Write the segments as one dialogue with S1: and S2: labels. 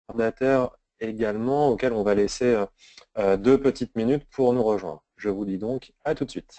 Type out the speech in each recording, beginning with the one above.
S1: retardataires également, auxquels on va laisser 2 petites minutes pour nous rejoindre. Je vous dis donc à tout de suite.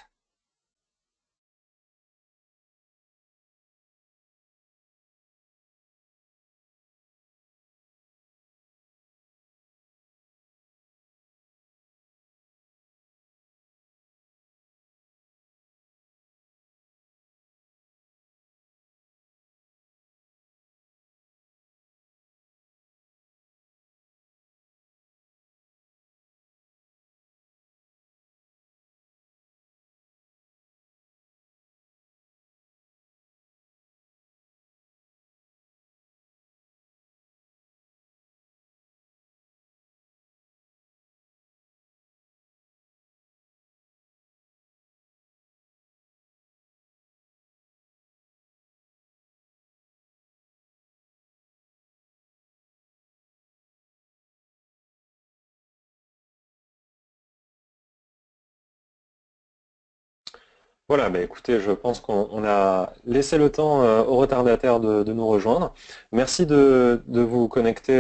S1: Voilà, bah écoutez, je pense qu'on a laissé le temps aux retardataires de nous rejoindre. Merci de vous connecter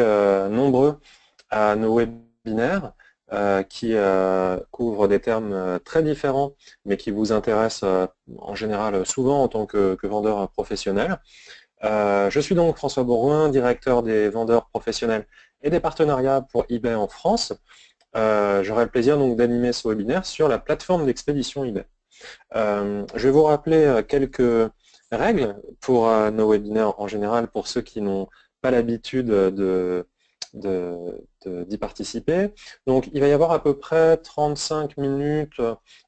S1: nombreux à nos webinaires qui couvrent des termes très différents, mais qui vous intéressent en général souvent en tant que vendeur professionnel. Je suis donc François Bourgoin, directeur des vendeurs professionnels et des partenariats pour eBay en France. J'aurai le plaisir donc d'animer ce webinaire sur la plateforme d'expédition eBay. Je vais vous rappeler quelques règles pour nos webinaires en général, pour ceux qui n'ont pas l'habitude d'y participer. Donc, il va y avoir à peu près 35 minutes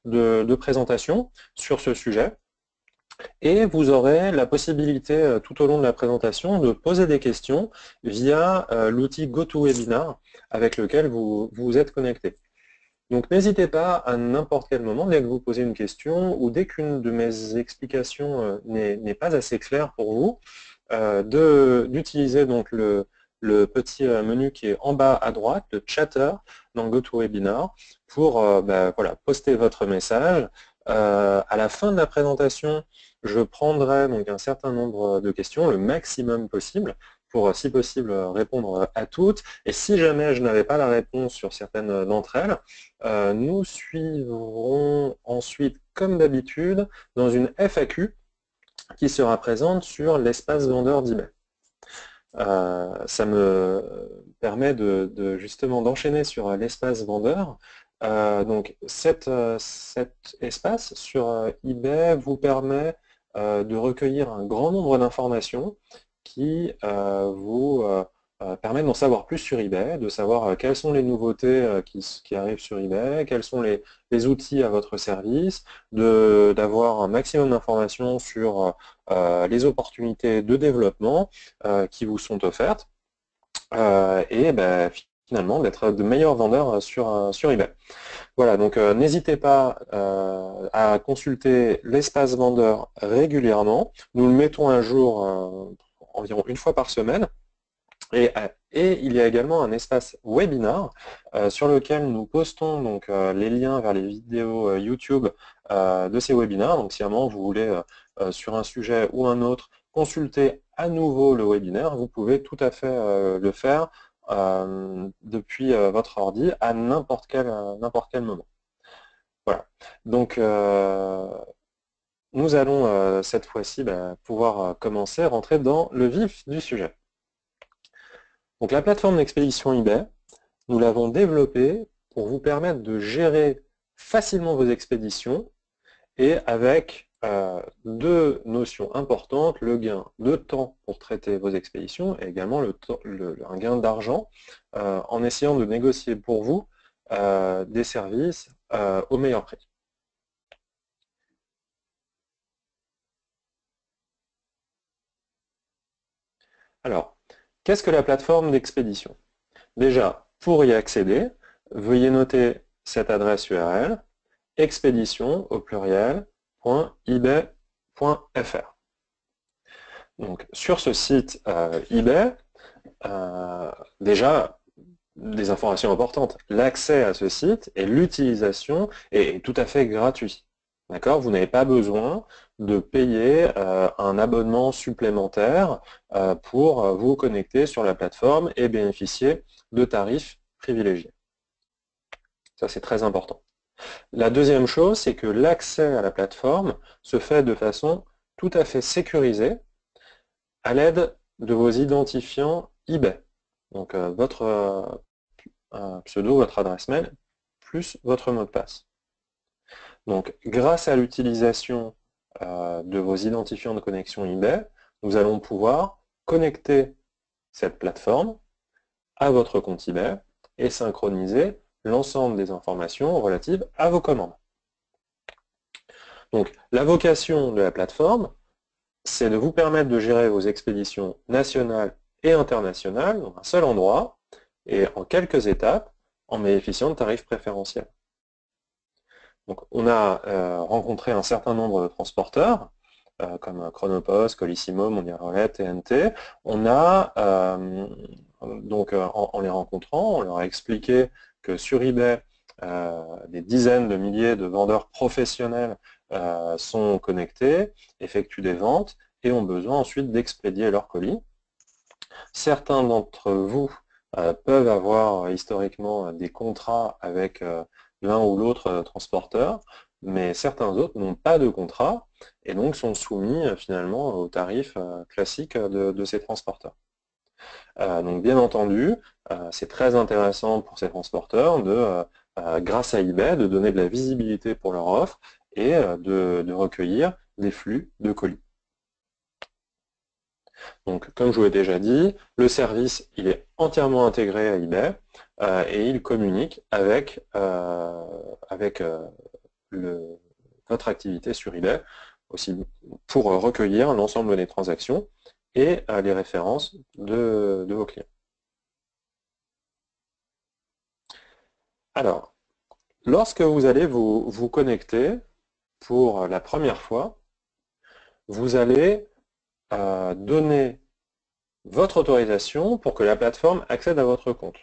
S1: de présentation sur ce sujet. Et vous aurez la possibilité tout au long de la présentation de poser des questions via l'outil GoToWebinar avec lequel vous vous êtes connecté. Donc n'hésitez pas à n'importe quel moment, dès que vous posez une question ou dès qu'une de mes explications n'est pas assez claire pour vous, d'utiliser donc le petit menu qui est en bas à droite, le chatter dans GoToWebinar, pour voilà, poster votre message. À la fin de la présentation, je prendrai donc un certain nombre de questions, le maximum possible, pour si possible répondre à toutes. Et si jamais je n'avais pas la réponse sur certaines d'entre elles, nous suivrons ensuite, comme d'habitude, dans une FAQ qui sera présente sur l'espace vendeur d'eBay. Ça me permet justement d'enchaîner sur l'espace vendeur. Donc cet espace sur eBay vous permet de recueillir un grand nombre d'informations qui vous permettent d'en savoir plus sur eBay, de savoir quelles sont les nouveautés qui arrivent sur eBay, quels sont les outils à votre service, d'avoir un maximum d'informations sur les opportunités de développement qui vous sont offertes et finalement d'être de meilleurs vendeurs sur eBay. Voilà, donc n'hésitez pas à consulter l'espace vendeur régulièrement. Nous le mettons à jour environ une fois par semaine. Et il y a également un espace webinar sur lequel nous postons donc les liens vers les vidéos YouTube de ces webinaires. Donc si à un moment vous voulez sur un sujet ou un autre consulter à nouveau le webinaire, vous pouvez tout à fait le faire depuis votre ordi à n'importe quel moment. Voilà. Donc nous allons cette fois-ci pouvoir commencer à rentrer dans le vif du sujet. Donc la plateforme d'expédition eBay, nous l'avons développée pour vous permettre de gérer facilement vos expéditions et avec deux notions importantes, le gain de temps pour traiter vos expéditions et également un gain d'argent en essayant de négocier pour vous des services au meilleur prix. Alors, qu'est-ce que la plateforme d'expédition? Déjà, pour y accéder, veuillez noter cette adresse URL, expédition au pluriel, .ebay.fr. Donc, sur ce site eBay, déjà, des informations importantes. L'accès à ce site et l'utilisation est tout à fait gratuit. D'accord? Vous n'avez pas besoin de payer un abonnement supplémentaire pour vous connecter sur la plateforme et bénéficier de tarifs privilégiés. Ça, c'est très important. La deuxième chose, c'est que l'accès à la plateforme se fait de façon tout à fait sécurisée à l'aide de vos identifiants eBay. Donc votre pseudo, votre adresse mail, plus votre mot de passe. Donc grâce à l'utilisation de vos identifiants de connexion eBay, nous allons pouvoir connecter cette plateforme à votre compte eBay et synchroniser l'ensemble des informations relatives à vos commandes. Donc la vocation de la plateforme, c'est de vous permettre de gérer vos expéditions nationales et internationales dans un seul endroit et en quelques étapes en bénéficiant de tarifs préférentiels. Donc, on a rencontré un certain nombre de transporteurs comme Chronopost, Colissimo, Mondial Relais, TNT. On a en les rencontrant, on leur a expliqué que sur eBay, des dizaines de milliers de vendeurs professionnels sont connectés, effectuent des ventes et ont besoin ensuite d'expédier leurs colis. Certains d'entre vous peuvent avoir historiquement des contrats avec l'un ou l'autre transporteur, mais certains autres n'ont pas de contrat et donc sont soumis finalement aux tarifs classiques de ces transporteurs. Donc bien entendu, c'est très intéressant pour ces transporteurs de, grâce à eBay, de donner de la visibilité pour leur offre et de recueillir des flux de colis. Donc, comme je vous l'ai déjà dit, le service il est entièrement intégré à eBay et il communique avec, votre activité sur eBay aussi pour recueillir l'ensemble des transactions et les références de vos clients. Alors, lorsque vous allez vous connecter pour la première fois, vous allez donner votre autorisation pour que la plateforme accède à votre compte.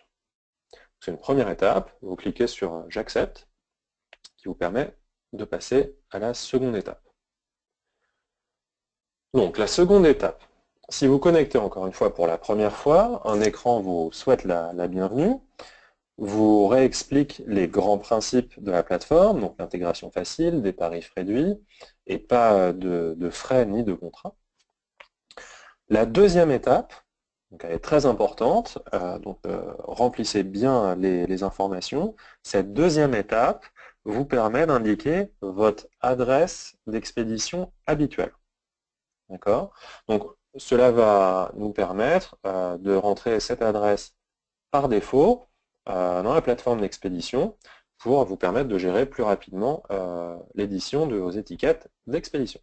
S1: C'est une première étape, vous cliquez sur « J'accepte » qui vous permet de passer à la seconde étape. Donc la seconde étape, si vous connectez encore une fois pour la première fois, un écran vous souhaite la bienvenue, vous réexplique les grands principes de la plateforme, donc l'intégration facile, des tarifs réduits, et pas de frais ni de contrats. La deuxième étape, donc elle est très importante, remplissez bien les informations. Cette deuxième étape vous permet d'indiquer votre adresse d'expédition habituelle. D'accord? Donc cela va nous permettre de rentrer cette adresse par défaut dans la plateforme d'expédition pour vous permettre de gérer plus rapidement l'édition de vos étiquettes d'expédition.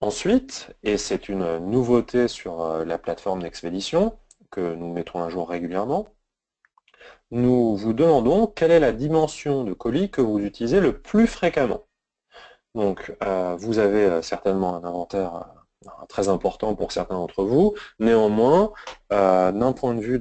S1: Ensuite, et c'est une nouveauté sur la plateforme d'expédition que nous mettons à jour régulièrement, nous vous demandons quelle est la dimension de colis que vous utilisez le plus fréquemment. Donc, vous avez certainement un inventaire très important pour certains d'entre vous. Néanmoins, d'un point de vue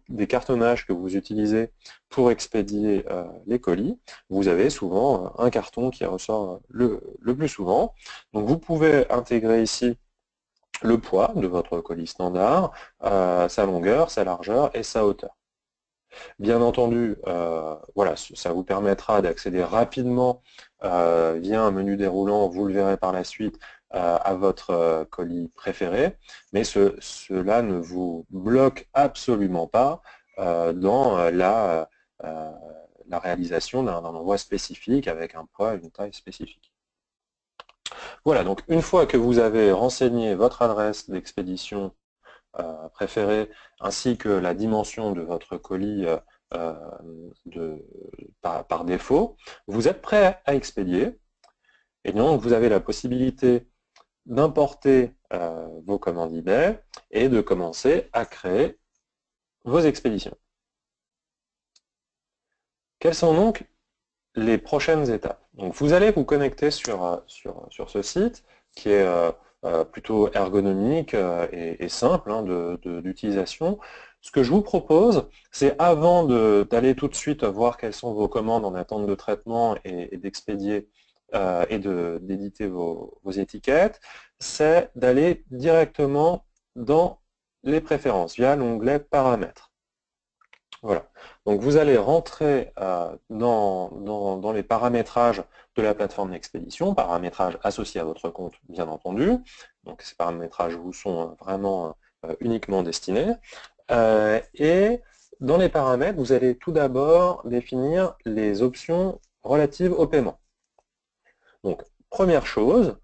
S1: des cartonnages que vous utilisez pour expédier les colis, vous avez souvent un carton qui ressort le plus souvent. Donc vous pouvez intégrer ici le poids de votre colis standard, sa longueur, sa largeur et sa hauteur. Bien entendu, voilà, ça vous permettra d'accéder rapidement via un menu déroulant, vous le verrez par la suite, à votre colis préféré, mais cela ne vous bloque absolument pas dans la réalisation d'un envoi spécifique avec un poids et une taille spécifique. Voilà, donc une fois que vous avez renseigné votre adresse d'expédition préférée ainsi que la dimension de votre colis par défaut, vous êtes prêt à expédier et donc vous avez la possibilité d'importer vos commandes eBay et de commencer à créer vos expéditions. Quelles sont donc les prochaines étapes? Donc vous allez vous connecter sur ce site qui est plutôt ergonomique et simple d'utilisation. Ce que je vous propose, c'est avant d'aller tout de suite voir quelles sont vos commandes en attente de traitement et d'expédier et d'éditer vos étiquettes, c'est d'aller directement dans les préférences via l'onglet paramètres. Voilà. Donc vous allez rentrer dans les paramétrages de la plateforme d'expédition, paramétrages associés à votre compte, bien entendu. Donc ces paramétrages vous sont vraiment uniquement destinés. Et dans les paramètres, vous allez tout d'abord définir les options relatives au paiement. Donc, première chose,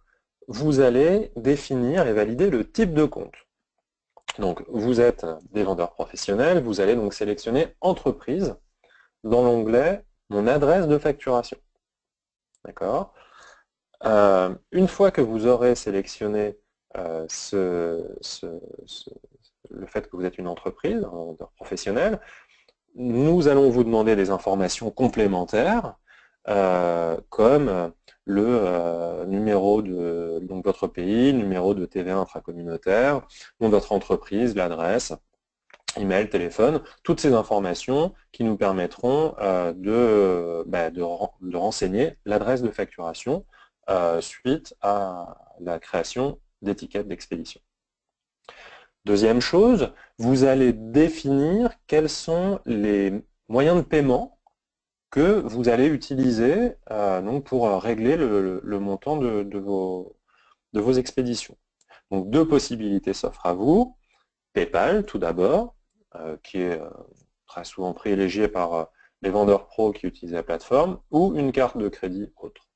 S1: vous allez définir et valider le type de compte. Donc, vous êtes des vendeurs professionnels, vous allez donc sélectionner Entreprise dans l'onglet Mon adresse de facturation. D'accord. Une fois que vous aurez sélectionné le fait que vous êtes une entreprise, un vendeur professionnel, nous allons vous demander des informations complémentaires, comme le numéro de votre pays, numéro de TVA intracommunautaire, nom de votre entreprise, l'adresse, email, téléphone, toutes ces informations qui nous permettront de renseigner l'adresse de facturation suite à la création d'étiquettes d'expédition. Deuxième chose, vous allez définir quels sont les moyens de paiement que vous allez utiliser donc pour régler le montant de vos expéditions. Donc deux possibilités s'offrent à vous. PayPal tout d'abord, qui est très souvent privilégié par les vendeurs pros qui utilisent la plateforme, ou une carte de crédit autre.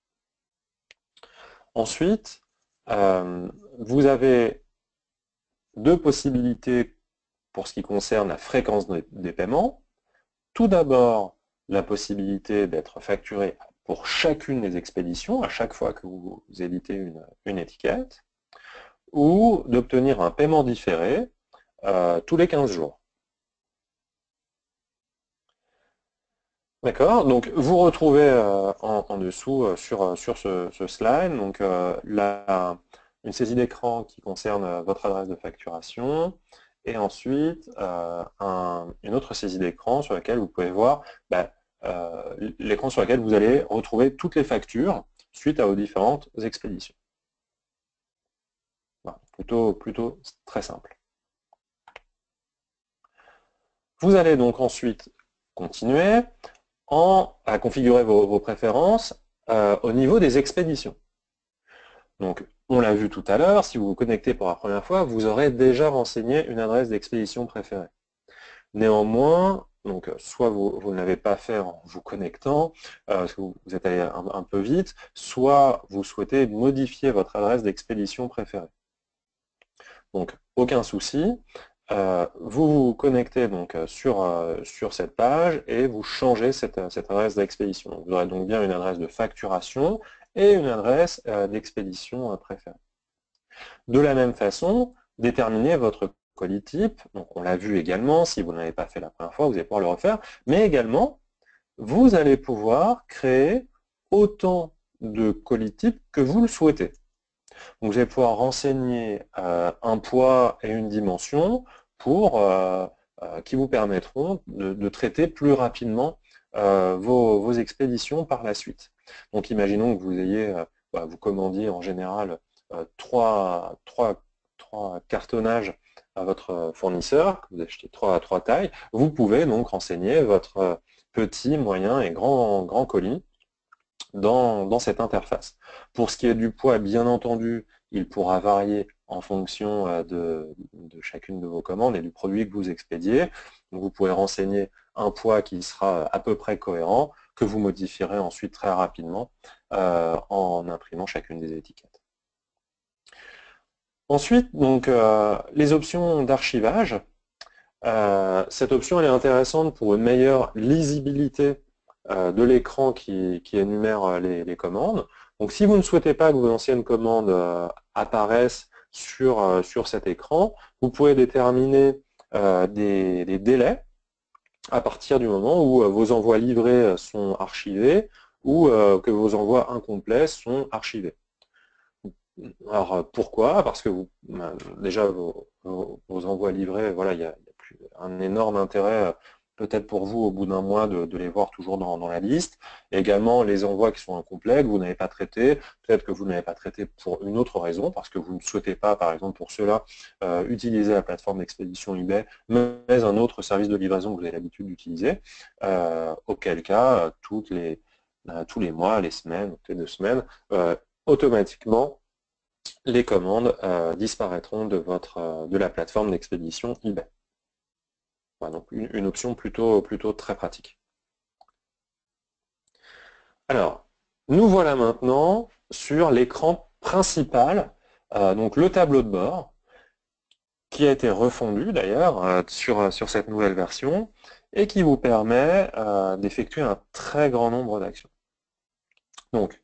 S1: Ensuite, vous avez deux possibilités pour ce qui concerne la fréquence des paiements. Tout d'abord, la possibilité d'être facturé pour chacune des expéditions, à chaque fois que vous éditez une étiquette, ou d'obtenir un paiement différé tous les 15 jours. D'accord, donc vous retrouvez en dessous sur ce slide donc, une saisie d'écran qui concerne votre adresse de facturation, et ensuite une autre saisie d'écran sur laquelle vous pouvez voir l'écran sur lequel vous allez retrouver toutes les factures suite à vos différentes expéditions. Voilà, plutôt très simple. Vous allez donc ensuite continuer à configurer vos préférences au niveau des expéditions. Donc, on l'a vu tout à l'heure, si vous vous connectez pour la première fois, vous aurez déjà renseigné une adresse d'expédition préférée. Néanmoins, donc, soit vous ne l'avez pas fait en vous connectant, parce que vous êtes allé un peu vite, soit vous souhaitez modifier votre adresse d'expédition préférée. Donc, aucun souci. Vous vous connectez donc sur cette page et vous changez cette adresse d'expédition. Vous aurez donc bien une adresse de facturation et une adresse d'expédition préférée. De la même façon, déterminez votre colis type. Donc on l'a vu également, si vous ne l'avez pas fait la première fois, vous allez pouvoir le refaire, mais également, vous allez pouvoir créer autant de colis types que vous le souhaitez. Donc vous allez pouvoir renseigner un poids et une dimension qui vous permettront de traiter plus rapidement vos expéditions par la suite. Donc imaginons que vous ayez, vous commandiez en général trois cartonnages à votre fournisseur, que vous achetez trois tailles, vous pouvez donc renseigner votre petit, moyen et grand colis dans cette interface. Pour ce qui est du poids, bien entendu, il pourra varier en fonction de chacune de vos commandes et du produit que vous expédiez. Donc vous pourrez renseigner un poids qui sera à peu près cohérent, que vous modifierez ensuite très rapidement en imprimant chacune des étiquettes. Ensuite, donc, les options d'archivage. Cette option elle est intéressante pour une meilleure lisibilité de l'écran qui énumère les commandes. Donc si vous ne souhaitez pas que vos anciennes commandes apparaissent sur cet écran, vous pouvez déterminer des délais à partir du moment où vos envois livrés sont archivés ou que vos envois incomplets sont archivés. Alors pourquoi? Parce que déjà vos envois livrés, voilà, il y a donc un énorme intérêt peut-être pour vous au bout d'un mois de les voir toujours dans la liste. Et également les envois qui sont incomplets, que vous n'avez pas traités, peut-être que vous n'avez pas traité pour une autre raison, parce que vous ne souhaitez pas, par exemple pour cela, utiliser la plateforme d'expédition eBay, mais un autre service de livraison que vous avez l'habitude d'utiliser, auquel cas, tous les mois, les semaines, toutes les 2 semaines, automatiquement, les commandes disparaîtront de la plateforme d'expédition eBay. Voilà, donc une option plutôt très pratique. Alors, nous voilà maintenant sur l'écran principal, donc le tableau de bord, qui a été refondu d'ailleurs sur cette nouvelle version, et qui vous permet d'effectuer un très grand nombre d'actions. Donc,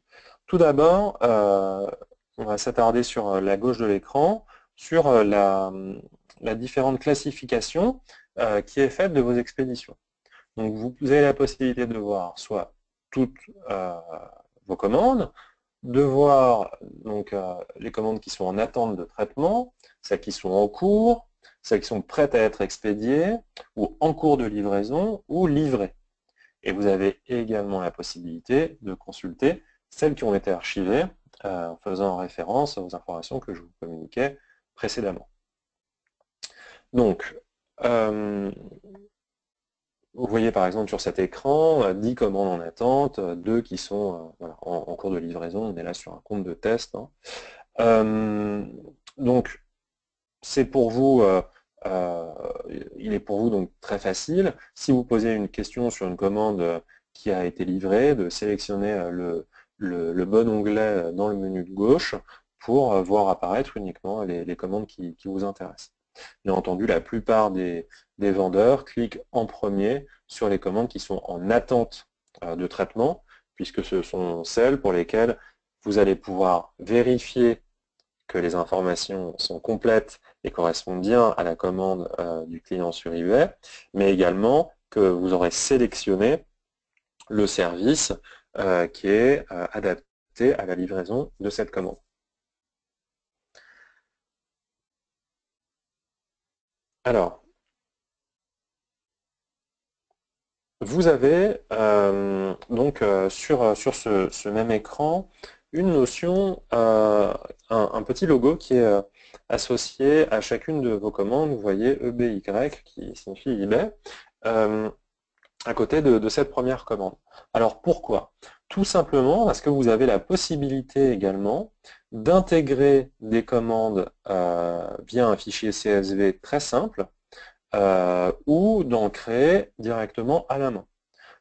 S1: tout d'abord, on va s'attarder sur la gauche de l'écran, sur la différente classification qui est faite de vos expéditions. Donc vous avez la possibilité de voir soit toutes vos commandes, de voir donc, les commandes qui sont en attente de traitement, celles qui sont en cours, celles qui sont prêtes à être expédiées, ou en cours de livraison, ou livrées. Et vous avez également la possibilité de consulter celles qui ont été archivées en faisant référence aux informations que je vous communiquais précédemment. Donc, vous voyez par exemple sur cet écran 10 commandes en attente, 2 qui sont voilà, en cours de livraison. On est là sur un compte de test. Donc, c'est pour vous, il est pour vous donc très facile. Si vous posez une question sur une commande qui a été livrée, de sélectionner le bon onglet dans le menu de gauche pour voir apparaître uniquement les commandes qui vous intéressent. Bien entendu, la plupart des vendeurs cliquent en premier sur les commandes qui sont en attente de traitement, puisque ce sont celles pour lesquelles vous allez pouvoir vérifier que les informations sont complètes et correspondent bien à la commande du client sur eBay, mais également que vous aurez sélectionné le service qui est adapté à la livraison de cette commande. Alors, vous avez donc sur ce même écran une notion, un petit logo qui est associé à chacune de vos commandes. Vous voyez EBY qui signifie eBay, à côté de cette première commande. Alors pourquoi? Tout simplement parce que vous avez la possibilité également d'intégrer des commandes via un fichier CSV très simple, ou d'en créer directement à la main,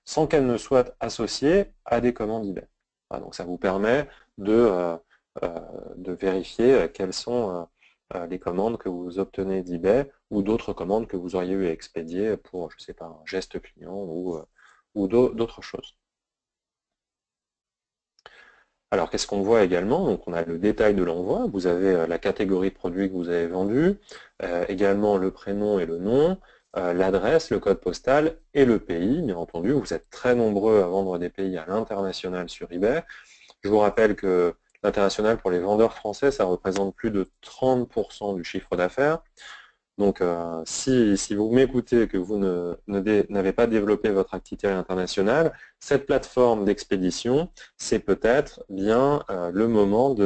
S1: sans qu'elles ne soient associées à des commandes eBay. Voilà, donc ça vous permet de vérifier quelles sont les commandes que vous obtenez d'eBay ou d'autres commandes que vous auriez eu à expédier pour, je ne sais pas, un geste client ou d'autres choses. Alors, qu'est-ce qu'on voit également? Donc, on a le détail de l'envoi, vous avez la catégorie de produits que vous avez vendu, également le prénom et le nom, l'adresse, le code postal et le pays. Bien entendu, vous êtes très nombreux à vendre des pays à l'international sur eBay. Je vous rappelle que l'international, pour les vendeurs français, ça représente plus de 30% du chiffre d'affaires. Donc, si vous m'écoutez et que vous n'avez pas développé votre activité internationale, cette plateforme d'expédition, c'est peut-être bien le moment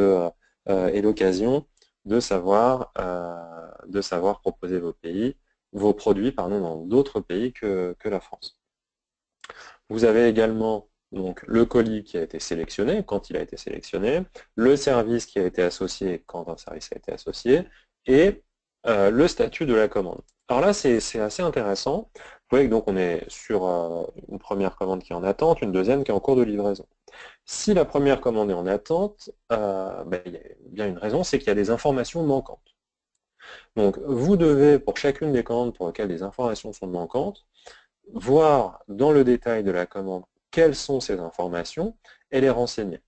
S1: et l'occasion de savoir proposer vos produits dans d'autres pays que la France. Vous avez également donc, le colis qui a été sélectionné, quand il a été sélectionné, le service qui a été associé quand un service a été associé, et le statut de la commande. Alors là, c'est assez intéressant. Vous voyez que donc on est sur une première commande qui est en attente, une deuxième qui est en cours de livraison. Si la première commande est en attente, il y a bien une raison, c'est qu'il y a des informations manquantes. Donc vous devez, pour chacune des commandes pour lesquelles les informations sont manquantes, voir dans le détail de la commande quelles sont ces informations et les renseigner.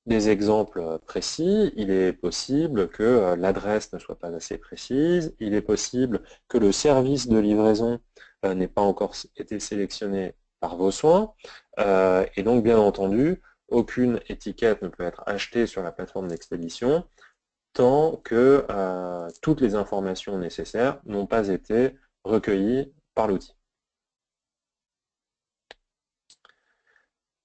S1: Des exemples précis, il est possible que l'adresse ne soit pas assez précise, il est possible que le service de livraison n'ait pas encore été sélectionné par vos soins, et donc bien entendu, aucune étiquette ne peut être achetée sur la plateforme d'expédition tant que toutes les informations nécessaires n'ont pas été recueillies par l'outil.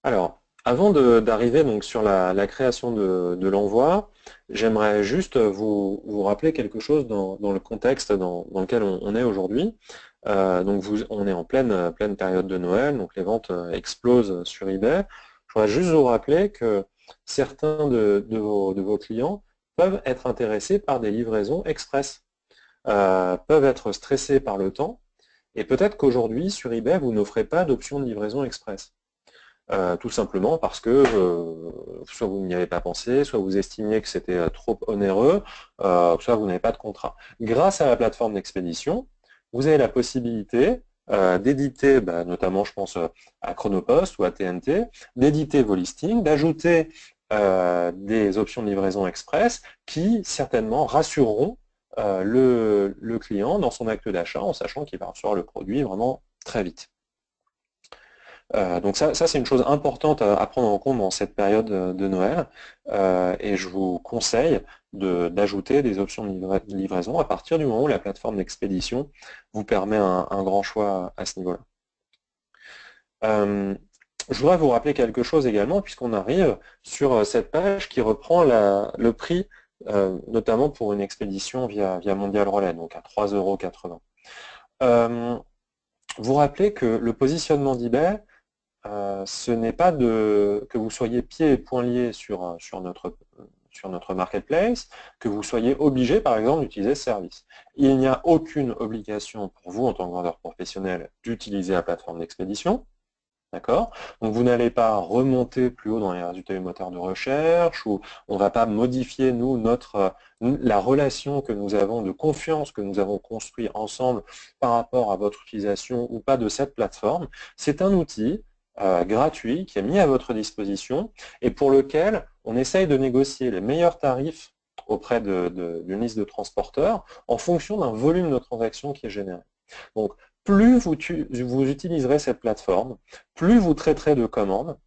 S1: Alors, avant d'arriver donc sur la création de l'envoi, j'aimerais juste vous rappeler quelque chose dans le contexte dans lequel on est aujourd'hui. Donc on est en pleine période de Noël, donc les ventes explosent sur eBay. Je voudrais juste vous rappeler que certains de vos clients peuvent être intéressés par des livraisons express, peuvent être stressés par le temps, et peut-être qu'aujourd'hui, sur eBay, vous n'offrez pas d'option de livraison express. Tout simplement parce que soit vous n'y avez pas pensé, soit vous estimiez que c'était trop onéreux, soit vous n'avez pas de contrat. Grâce à la plateforme d'expédition, vous avez la possibilité d'éditer, notamment je pense à Chronopost ou à TNT, d'éditer vos listings, d'ajouter des options de livraison express qui certainement rassureront le client dans son acte d'achat en sachant qu'il va recevoir le produit vraiment très vite. Donc ça c'est une chose importante à prendre en compte dans cette période de Noël et je vous conseille d'ajouter des options de livraison à partir du moment où la plateforme d'expédition vous permet un grand choix à ce niveau-là. Je voudrais vous rappeler quelque chose également puisqu'on arrive sur cette page qui reprend le prix notamment pour une expédition via Mondial Relay, donc à 3,80 €. Vous rappelez que le positionnement d'eBay, ce n'est pas que vous soyez pieds et poings liés sur notre marketplace, que vous soyez obligé, par exemple, d'utiliser ce service. Il n'y a aucune obligation pour vous, en tant que vendeur professionnel, d'utiliser la plateforme d'expédition. D'accord? Donc vous n'allez pas remonter plus haut dans les résultats du moteur de recherche, ou on ne va pas modifier, nous, la relation que nous avons de confiance que nous avons construit ensemble par rapport à votre utilisation ou pas de cette plateforme. C'est un outil gratuit qui est mis à votre disposition et pour lequel on essaye de négocier les meilleurs tarifs auprès d'une liste de transporteurs en fonction d'un volume de transactions qui est généré. Donc, plus vous utiliserez cette plateforme, plus vous traiterez de commandes,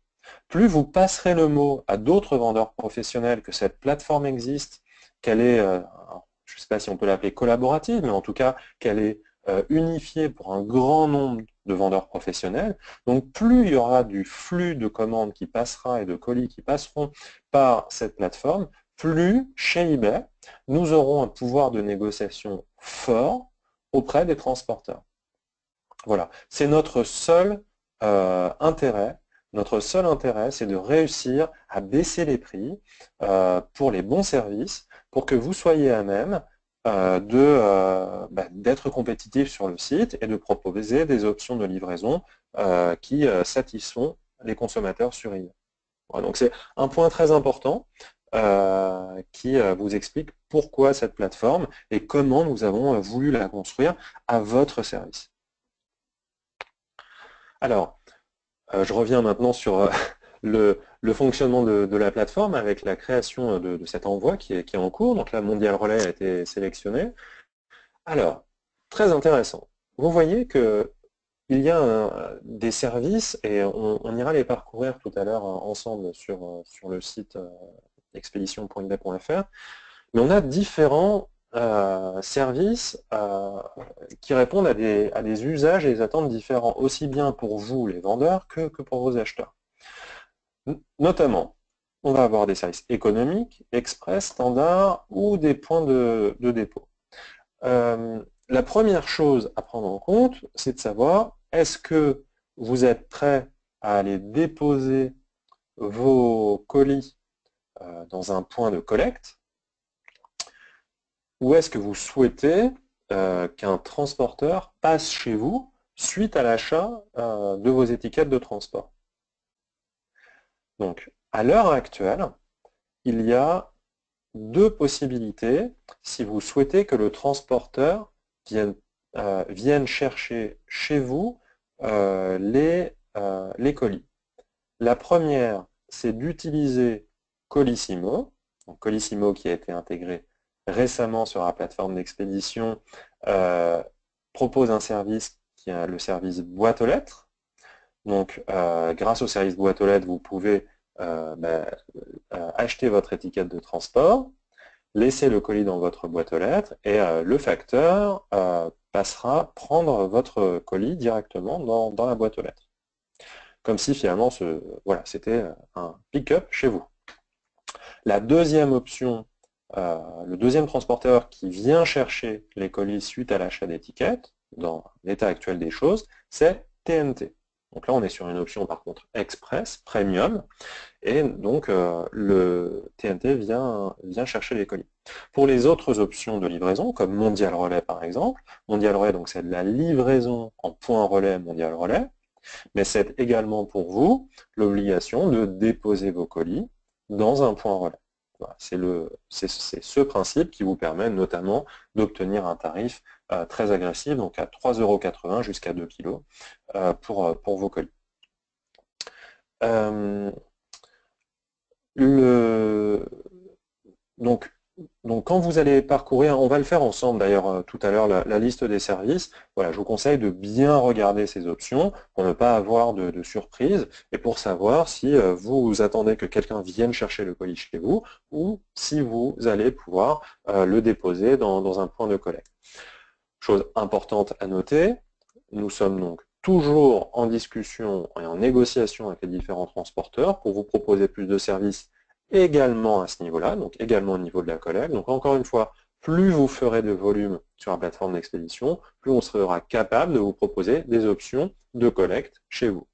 S1: plus vous passerez le mot à d'autres vendeurs professionnels que cette plateforme existe, qu'elle est, je ne sais pas si on peut l'appeler collaborative, mais en tout cas qu'elle est unifiée pour un grand nombre de vendeurs professionnels. Donc plus il y aura du flux de commandes qui passera et de colis qui passeront par cette plateforme, plus chez eBay, nous aurons un pouvoir de négociation fort auprès des transporteurs. Voilà, c'est notre seul intérêt. Notre seul intérêt, c'est de réussir à baisser les prix pour les bons services, pour que vous soyez à même d'être compétitif sur le site et de proposer des options de livraison qui satisfont les consommateurs sur eBay. Voilà, donc c'est un point très important qui vous explique pourquoi cette plateforme et comment nous avons voulu la construire à votre service. Alors, je reviens maintenant sur le fonctionnement de la plateforme avec la création de cet envoi qui est en cours. Donc là, Mondial Relay a été sélectionné. Alors, très intéressant. Vous voyez qu'il y a des services, et on ira les parcourir tout à l'heure ensemble sur le site expédition.ebay.fr, mais on a différents services qui répondent à des usages et des attentes différents, aussi bien pour vous, les vendeurs, que pour vos acheteurs. Notamment, on va avoir des services économiques, express, standard ou des points de dépôt. La première chose à prendre en compte, c'est de savoir, est-ce que vous êtes prêt à aller déposer vos colis dans un point de collecte, ou est-ce que vous souhaitez qu'un transporteur passe chez vous suite à l'achat de vos étiquettes de transport? Donc, à l'heure actuelle, il y a deux possibilités si vous souhaitez que le transporteur vienne chercher chez vous les colis. La première, c'est d'utiliser Colissimo, donc Colissimo qui a été intégré récemment sur la plateforme d'expédition, propose un service qui est le service boîte aux lettres. Donc, grâce au service boîte aux lettres, vous pouvez acheter votre étiquette de transport, laisser le colis dans votre boîte aux lettres et le facteur passera prendre votre colis directement dans la boîte aux lettres. Comme si finalement, voilà, c'était un pick-up chez vous. La deuxième option, le deuxième transporteur qui vient chercher les colis suite à l'achat d'étiquettes, dans l'état actuel des choses, c'est TNT. Donc là, on est sur une option par contre Express, Premium, et donc le TNT vient chercher les colis. Pour les autres options de livraison, comme Mondial Relais par exemple, Mondial Relais, donc c'est de la livraison en point relais Mondial Relais, mais c'est également pour vous l'obligation de déposer vos colis dans un point relais. Voilà, c'est ce principe qui vous permet notamment d'obtenir un tarif très agressif, donc à 3,80 € jusqu'à 2 kg pour vos colis. Donc quand vous allez parcourir, on va le faire ensemble d'ailleurs tout à l'heure, la liste des services, voilà, je vous conseille de bien regarder ces options pour ne pas avoir de surprise et pour savoir si vous attendez que quelqu'un vienne chercher le colis chez vous ou si vous allez pouvoir le déposer dans un point de collecte. Chose importante à noter, nous sommes donc toujours en discussion et en négociation avec les différents transporteurs pour vous proposer plus de services également à ce niveau-là, donc également au niveau de la collecte. Donc encore une fois, plus vous ferez de volume sur la plateforme d'expédition, plus on sera capable de vous proposer des options de collecte chez vous.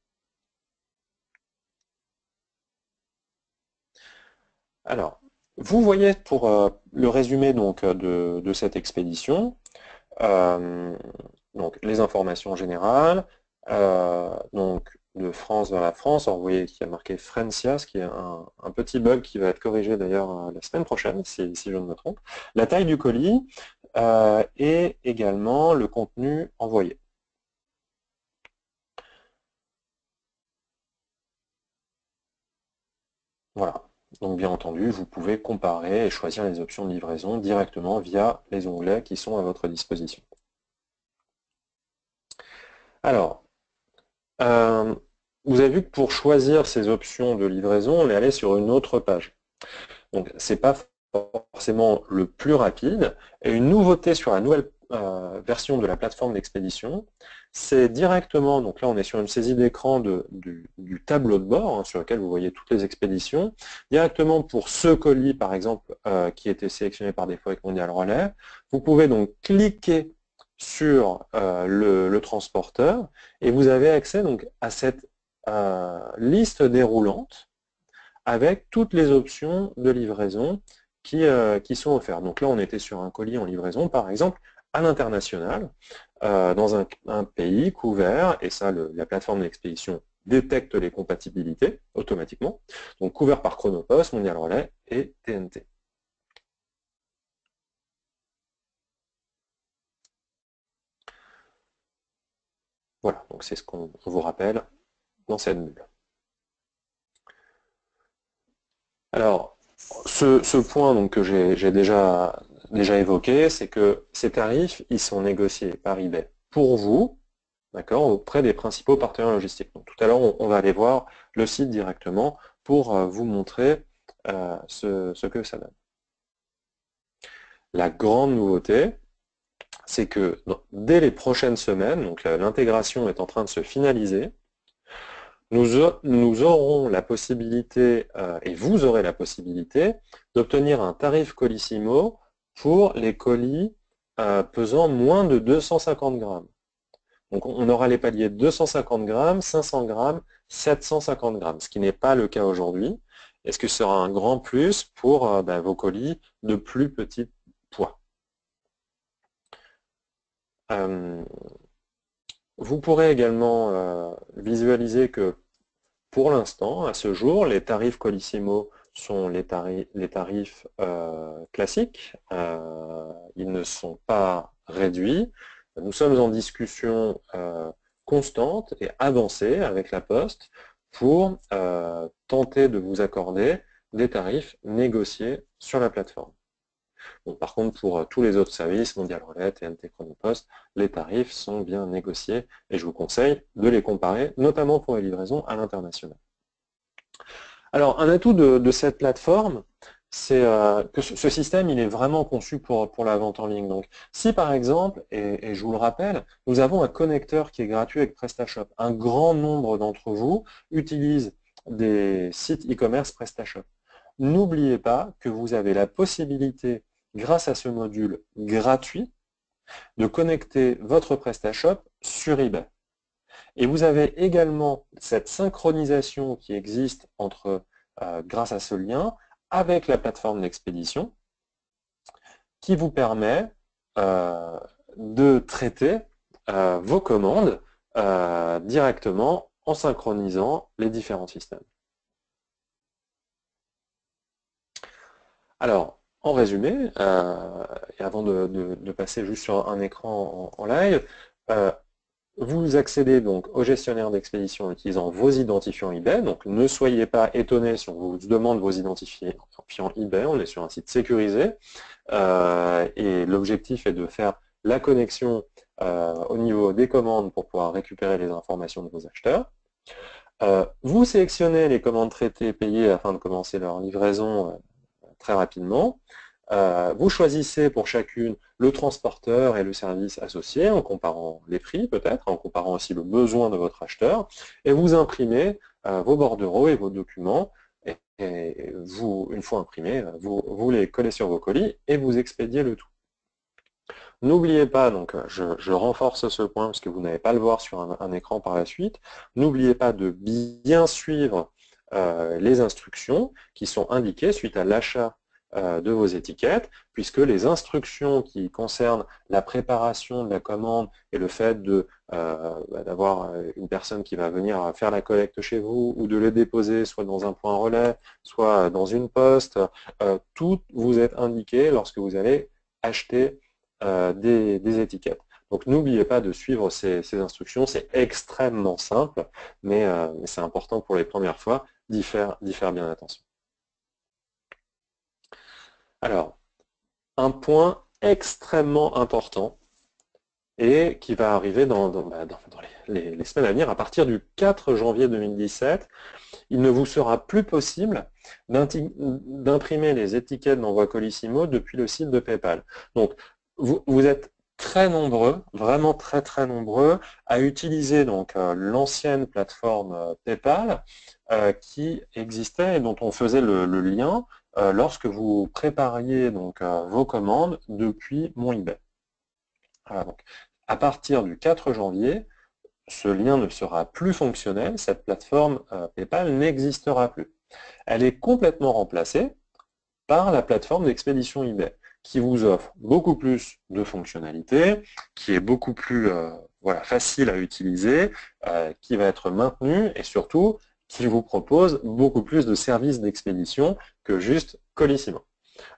S1: Alors, vous voyez pour le résumé donc, de cette expédition, donc les informations générales, donc de France vers la France. Alors vous voyez qu'il y a marqué Francia, ce qui est un petit bug qui va être corrigé d'ailleurs la semaine prochaine, si je ne me trompe. La taille du colis et également le contenu envoyé. Voilà. Donc bien entendu, vous pouvez comparer et choisir les options de livraison directement via les onglets qui sont à votre disposition. Alors, vous avez vu que pour choisir ces options de livraison, on est allé sur une autre page. Donc, ce n'est pas forcément le plus rapide. Et une nouveauté sur la nouvelle version de la plateforme d'expédition, c'est directement, donc là on est sur une saisie d'écran du tableau de bord, hein, sur lequel vous voyez toutes les expéditions, directement pour ce colis par exemple qui était sélectionné par défaut avec Mondial Relais, vous pouvez donc cliquer sur le transporteur et vous avez accès donc à cette liste déroulante avec toutes les options de livraison qui sont offertes. Donc là, on était sur un colis en livraison, par exemple, à l'international, dans un pays couvert, et ça, la plateforme d'expédition détecte les compatibilités automatiquement, donc couvert par Chronopost, Mondial Relais et TNT. Voilà, donc c'est ce qu'on vous rappelle dans cette bulle. Alors, ce point donc, que j'ai déjà évoqué, c'est que ces tarifs, ils sont négociés par eBay pour vous, d'accord, auprès des principaux partenaires logistiques. Donc, tout à l'heure, on va aller voir le site directement pour vous montrer ce que ça donne. La grande nouveauté, c'est que dès les prochaines semaines, donc l'intégration est en train de se finaliser, nous aurons la possibilité, et vous aurez la possibilité, d'obtenir un tarif Colissimo pour les colis pesant moins de 250 grammes. Donc on aura les paliers de 250 grammes, 500 grammes, 750 grammes, ce qui n'est pas le cas aujourd'hui, et ce qui sera un grand plus pour vos colis de plus petit poids. Vous pourrez également visualiser que pour l'instant, à ce jour, les tarifs Colissimo sont les tarifs classiques. Ils ne sont pas réduits. Nous sommes en discussion constante et avancée avec la Poste pour tenter de vous accorder des tarifs négociés sur la plateforme. Bon, par contre, pour tous les autres services, Mondial Relais, TNT, Chronopost, les tarifs sont bien négociés et je vous conseille de les comparer, notamment pour les livraisons à l'international. Alors, un atout de cette plateforme, que ce système, il est vraiment conçu pour la vente en ligne. Donc, si par exemple, et je vous le rappelle, nous avons un connecteur qui est gratuit avec PrestaShop. Un grand nombre d'entre vous utilisent des sites e-commerce PrestaShop. N'oubliez pas que vous avez la possibilité, grâce à ce module gratuit, de connecter votre PrestaShop sur eBay. Et vous avez également cette synchronisation qui existe grâce à ce lien avec la plateforme d'expédition qui vous permet de traiter vos commandes directement en synchronisant les différents systèmes. Alors, en résumé, et avant de passer juste sur un écran en live, vous accédez donc au gestionnaire d'expédition en utilisant vos identifiants eBay. Donc ne soyez pas étonnés si on vous demande vos identifiants eBay. On est sur un site sécurisé. Et l'objectif est de faire la connexion au niveau des commandes pour pouvoir récupérer les informations de vos acheteurs. Vous sélectionnez les commandes traitées et payées afin de commencer leur livraison très rapidement. Vous choisissez pour chacune le transporteur et le service associé en comparant les prix peut-être, en comparant aussi le besoin de votre acheteur, et vous imprimez vos bordereaux et vos documents, et vous, une fois imprimés, vous les collez sur vos colis et vous expédiez le tout. N'oubliez pas, donc je renforce ce point parce que vous n'allez pas le voir sur un écran par la suite, n'oubliez pas de bien suivre les instructions qui sont indiquées suite à l'achat de vos étiquettes, puisque les instructions qui concernent la préparation de la commande et le fait d'avoir une personne qui va venir faire la collecte chez vous ou de le déposer soit dans un point relais, soit dans une poste, tout vous est indiqué lorsque vous allez acheter des étiquettes. Donc n'oubliez pas de suivre ces instructions, c'est extrêmement simple, mais c'est important pour les premières fois d'y faire bien attention. Alors, un point extrêmement important et qui va arriver dans les semaines à venir, à partir du 4 janvier 2017, il ne vous sera plus possible d'imprimer les étiquettes d'envoi Colissimo depuis le site de PayPal. Donc, vous êtes très nombreux, vraiment très très nombreux, à utiliser donc l'ancienne plateforme PayPal qui existait et dont on faisait le lien lorsque vous prépariez donc vos commandes depuis mon eBay. Voilà, donc, à partir du 4 janvier, ce lien ne sera plus fonctionnel, cette plateforme PayPal n'existera plus. Elle est complètement remplacée par la plateforme d'expédition eBay, qui vous offre beaucoup plus de fonctionnalités, qui est beaucoup plus facile à utiliser, qui va être maintenue et surtout qui vous propose beaucoup plus de services d'expédition que juste Colissimo.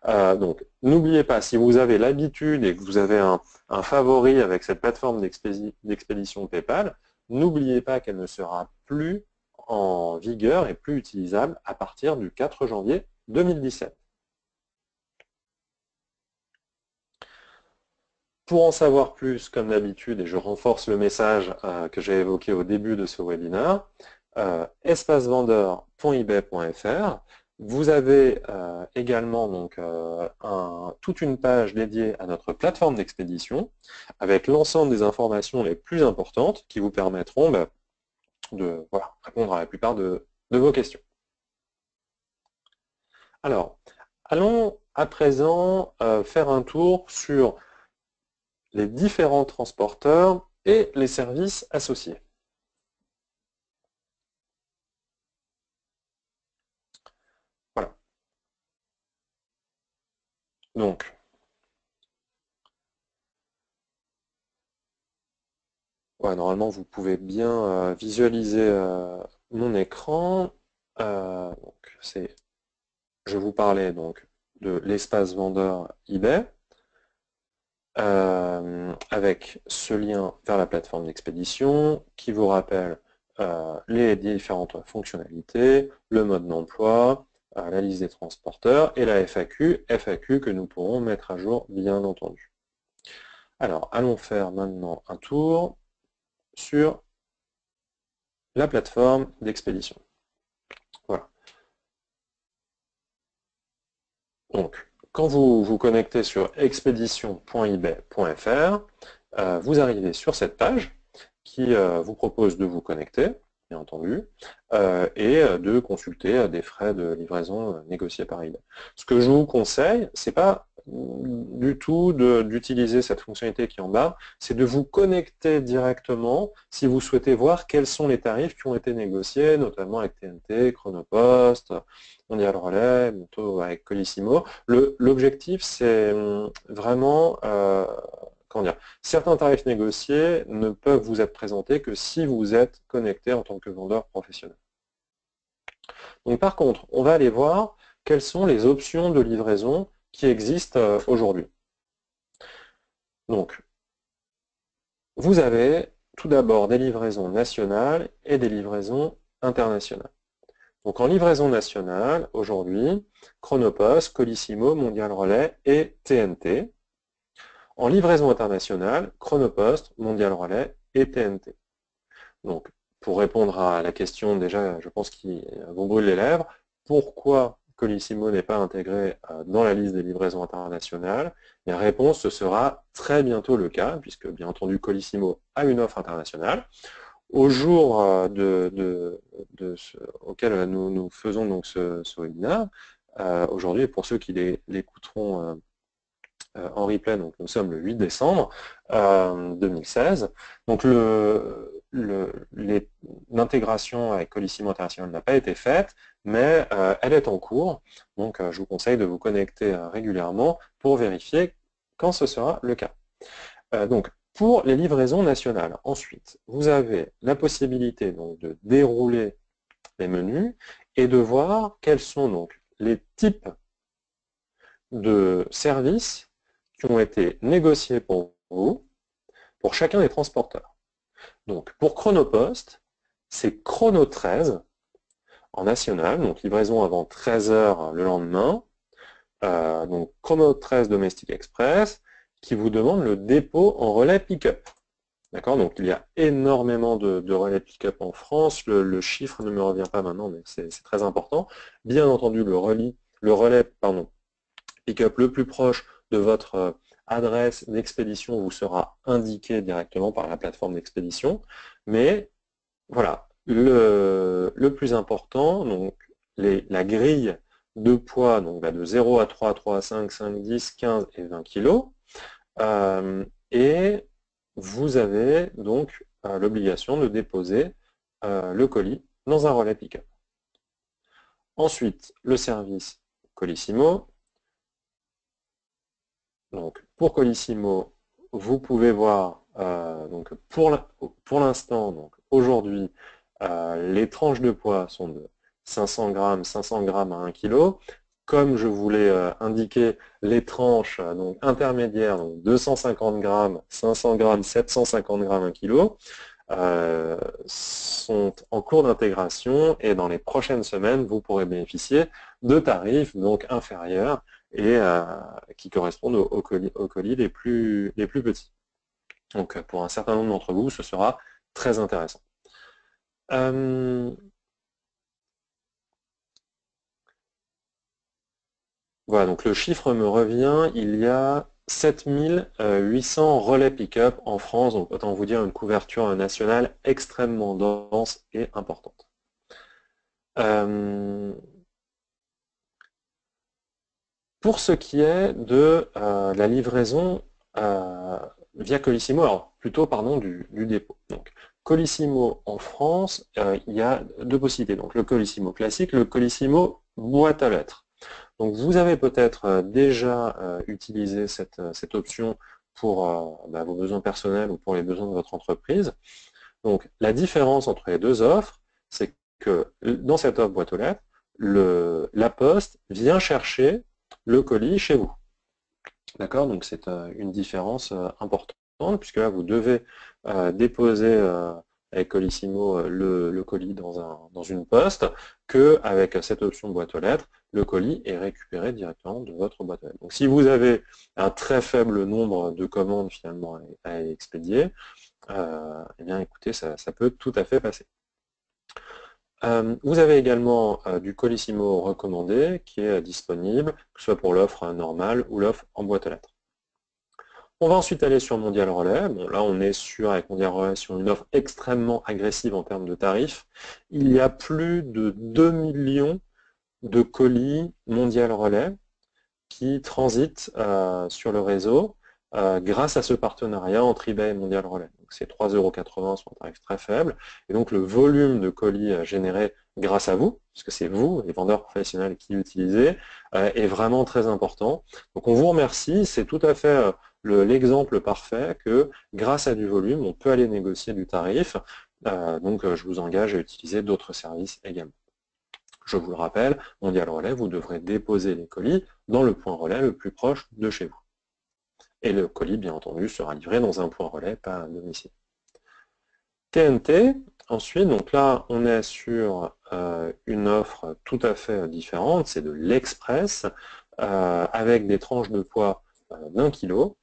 S1: Donc, n'oubliez pas, si vous avez l'habitude et que vous avez un favori avec cette plateforme d'expédition PayPal, n'oubliez pas qu'elle ne sera plus en vigueur et plus utilisable à partir du 4 janvier 2017. Pour en savoir plus, comme d'habitude, et je renforce le message que j'ai évoqué au début de ce webinaire, espacevendeur.ebay.fr. Vous avez également donc, toute une page dédiée à notre plateforme d'expédition avec l'ensemble des informations les plus importantes qui vous permettront de répondre à la plupart de vos questions. Alors, allons à présent faire un tour sur les différents transporteurs et les services associés. Voilà. Donc, normalement, vous pouvez bien visualiser mon écran. Je vous parlais donc de l'espace vendeur eBay, avec ce lien vers la plateforme d'expédition qui vous rappelle les différentes fonctionnalités, le mode d'emploi, la liste des transporteurs et la FAQ que nous pourrons mettre à jour bien entendu. Alors, allons faire maintenant un tour sur la plateforme d'expédition. Voilà. Donc, quand vous vous connectez sur expédition.ebay.fr, vous arrivez sur cette page qui vous propose de vous connecter, bien entendu, et de consulter des frais de livraison négociés par eBay. Ce que je vous conseille, c'est pas du tout d'utiliser cette fonctionnalité qui est en bas, c'est de vous connecter directement si vous souhaitez voir quels sont les tarifs qui ont été négociés, notamment avec TNT, Chronopost, Mondial Relais, bientôt avec Colissimo. L'objectif, c'est vraiment comment dire, certains tarifs négociés ne peuvent vous être présentés que si vous êtes connecté en tant que vendeur professionnel. Donc par contre, on va aller voir quelles sont les options de livraison qui existent aujourd'hui. Donc, vous avez tout d'abord des livraisons nationales et des livraisons internationales. Donc en livraison nationale, aujourd'hui, Chronopost, Colissimo, Mondial Relais et TNT. En livraison internationale, Chronopost, Mondial Relais et TNT. Donc, pour répondre à la question, déjà, je pense qu'ils vous brûlent les lèvres, pourquoi Colissimo n'est pas intégré dans la liste des livraisons internationales? La réponse, ce sera très bientôt le cas, puisque bien entendu Colissimo a une offre internationale. Au jour auquel nous faisons donc ce webinaire, aujourd'hui, et pour ceux qui l'écouteront en replay, donc nous sommes le 8 décembre 2016. Donc l'intégration avec Colissimo International n'a pas été faite, mais elle est en cours. Donc je vous conseille de vous connecter régulièrement pour vérifier quand ce sera le cas. Donc pour les livraisons nationales, ensuite, vous avez la possibilité donc, de dérouler les menus et de voir quels sont donc les types de services qui ont été négociés pour vous, pour chacun des transporteurs. Donc pour Chronopost, c'est Chrono 13 en national, donc livraison avant 13 h le lendemain, donc Chrono 13 Domestic Express, qui vous demande le dépôt en relais pick-up. D'accord, donc il y a énormément de relais pick-up en France, le chiffre ne me revient pas maintenant, mais c'est très important. Bien entendu, le relais pick-up le plus proche de votre adresse d'expédition vous sera indiqué directement par la plateforme d'expédition. Mais voilà, le plus important, donc la grille de poids donc, de 0 à 3, 3 à 5, 5, 10, 15 et 20 kg. Et vous avez donc l'obligation de déposer le colis dans un relais pick-up. Ensuite, le service Colissimo. Donc, pour Colissimo, vous pouvez voir, donc pour l'instant, donc aujourd'hui, les tranches de poids sont de 500 grammes à 1 kg. Comme je vous l'ai indiqué, les tranches donc, intermédiaires, donc 250 grammes, 500 grammes, 750 grammes, 1 kg, sont en cours d'intégration et dans les prochaines semaines, vous pourrez bénéficier de tarifs donc inférieurs et qui correspondent aux colis les plus petits. Donc pour un certain nombre d'entre vous, ce sera très intéressant. Voilà, donc le chiffre me revient, il y a 7800 relais pick-up en France, donc autant vous dire une couverture nationale extrêmement dense et importante. Pour ce qui est de la livraison via Colissimo, alors plutôt pardon du dépôt. Donc, Colissimo en France, il y a deux possibilités. Donc le Colissimo classique, le Colissimo boîte à lettres. Donc vous avez peut-être déjà utilisé cette option pour vos besoins personnels ou pour les besoins de votre entreprise. Donc la différence entre les deux offres, c'est que dans cette offre boîte aux lettres, la Poste vient chercher le colis chez vous. D'accord, donc c'est une différence importante, puisque là vous devez déposer avec Colissimo le colis dans une poste, qu'avec cette option boîte aux lettres, le colis est récupéré directement de votre boîte aux lettres. Donc si vous avez un très faible nombre de commandes finalement à expédier, eh bien écoutez, ça peut tout à fait passer. Vous avez également du Colissimo recommandé qui est disponible, que ce soit pour l'offre normale ou l'offre en boîte aux lettres. On va ensuite aller sur Mondial Relais. Bon, là, on est avec Mondial Relais sur une offre extrêmement agressive en termes de tarifs. Il y a plus de 2 millions de colis Mondial Relais qui transitent sur le réseau grâce à ce partenariat entre eBay et Mondial Relais. C'est 3,80 € sur un tarif très faible. Et donc le volume de colis généré grâce à vous, puisque c'est vous, les vendeurs professionnels, qui l'utilisez, est vraiment très important. Donc on vous remercie, c'est tout à fait l'exemple parfait que grâce à du volume, on peut aller négocier du tarif. Donc je vous engage à utiliser d'autres services également. Je vous le rappelle, Mondial Relais, vous devrez déposer les colis dans le point relais le plus proche de chez vous. Et le colis, bien entendu, sera livré dans un point relais, pas à domicile. TNT, ensuite, donc là, on est sur une offre tout à fait différente, c'est de l'express, avec des tranches de poids d'1 kg.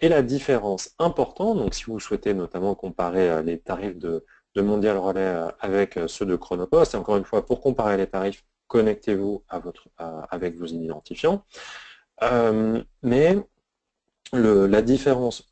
S1: Et la différence importante, donc si vous souhaitez notamment comparer les tarifs de Mondial Relais avec ceux de Chronopost, et encore une fois, pour comparer les tarifs, connectez-vous avec vos identifiants. Mais la différence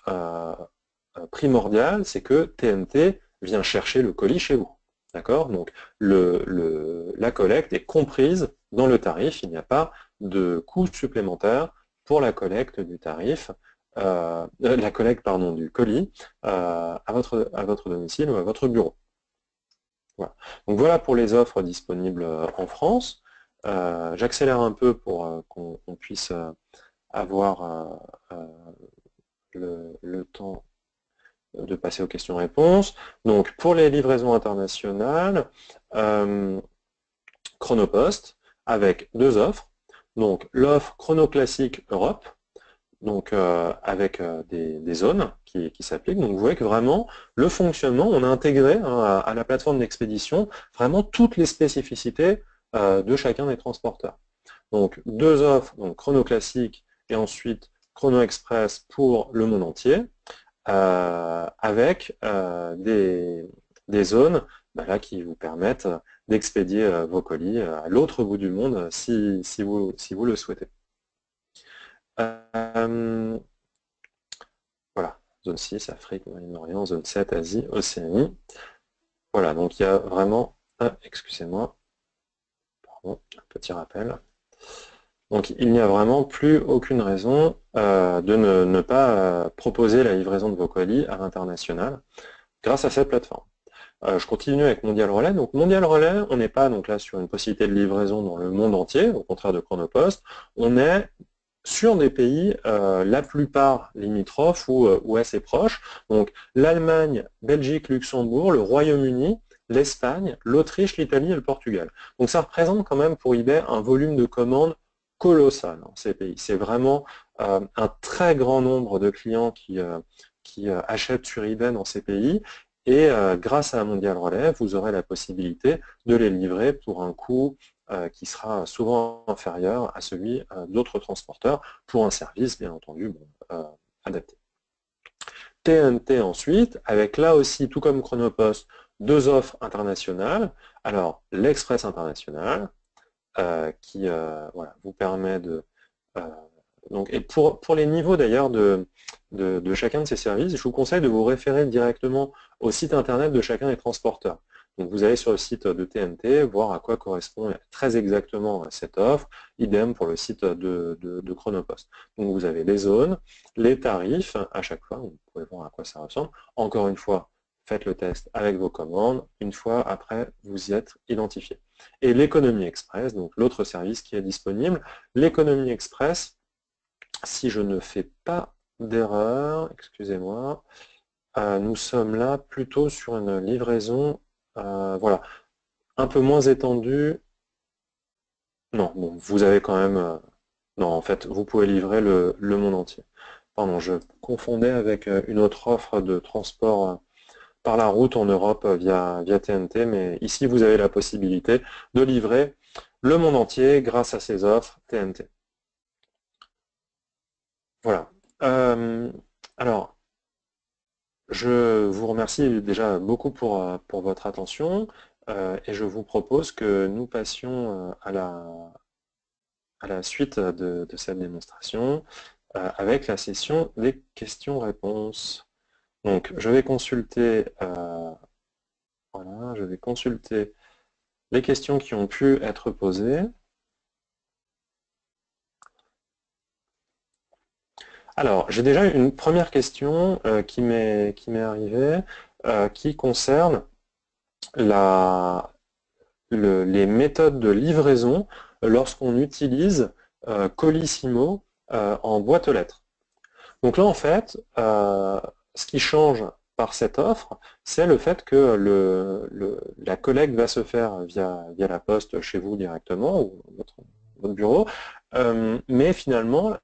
S1: primordiale, c'est que TNT vient chercher le colis chez vous. D'accord? Donc la collecte est comprise dans le tarif, il n'y a pas de coût supplémentaire pour la collecte du tarif, la collecte pardon, du colis à votre domicile ou à votre bureau. Voilà. Donc voilà pour les offres disponibles en France. J'accélère un peu pour qu'on puisse avoir le temps de passer aux questions-réponses. Donc pour les livraisons internationales, Chronopost avec deux offres. Donc l'offre Chrono Classique Europe, donc avec des zones qui s'appliquent. Donc vous voyez que vraiment, le fonctionnement, on a intégré à la plateforme d'expédition vraiment toutes les spécificités de chacun des transporteurs. Donc deux offres, donc Chrono Classique et ensuite Chrono Express pour le monde entier, avec des zones là, qui vous permettent d'expédier vos colis à l'autre bout du monde si vous le souhaitez. Voilà, zone 6, Afrique, Moyen-Orient, zone 7, Asie, Océanie. Voilà, donc il y a vraiment, excusez-moi, pardon, un petit rappel. Donc il n'y a vraiment plus aucune raison de ne pas proposer la livraison de vos colis à l'international grâce à cette plateforme. Je continue avec Mondial Relais. Donc Mondial Relais, on n'est pas donc là sur une possibilité de livraison dans le monde entier, au contraire de Chronopost. On est sur des pays, la plupart limitrophes ou assez proches. Donc l'Allemagne, Belgique, Luxembourg, le Royaume-Uni, l'Espagne, l'Autriche, l'Italie et le Portugal. Donc ça représente quand même pour eBay un volume de commandes colossal dans ces pays. C'est vraiment un très grand nombre de clients qui achètent sur eBay dans ces pays. Et grâce à Mondial Relais, vous aurez la possibilité de les livrer pour un coût qui sera souvent inférieur à celui d'autres transporteurs pour un service, bien entendu, adapté. TNT ensuite, avec là aussi, tout comme Chronopost, deux offres internationales. Alors, l'Express international, qui voilà, vous permet de... donc, et pour les niveaux d'ailleurs de chacun de ces services, je vous conseille de vous référer directement au site internet de chacun des transporteurs. Donc vous allez sur le site de TNT, voir à quoi correspond très exactement cette offre, idem pour le site de Chronopost. Donc vous avez les zones, les tarifs à chaque fois, vous pouvez voir à quoi ça ressemble. Encore une fois, faites le test avec vos commandes, une fois après vous y êtes identifié. Et l'économie express, donc l'autre service qui est disponible, l'économie express, si je ne fais pas d'erreur, excusez-moi, nous sommes là plutôt sur une livraison, voilà, un peu moins étendue. Non, bon, vous avez quand même... non, en fait, vous pouvez livrer le monde entier. Pardon, je confondais avec une autre offre de transport par la route en Europe via TNT, mais ici, vous avez la possibilité de livrer le monde entier grâce à ces offres TNT. Voilà. Alors, je vous remercie déjà beaucoup pour votre attention. et je vous propose que nous passions à la suite de cette démonstration avec la session des questions-réponses. Donc, je vais consulter, voilà, je vais consulter les questions qui ont pu être posées. Alors, j'ai déjà une première question qui m'est arrivée, qui concerne les méthodes de livraison lorsqu'on utilise Colissimo en boîte aux lettres. Donc là, en fait, ce qui change par cette offre, c'est le fait que la collecte va se faire via la poste chez vous directement, ou votre bureau, mais finalement,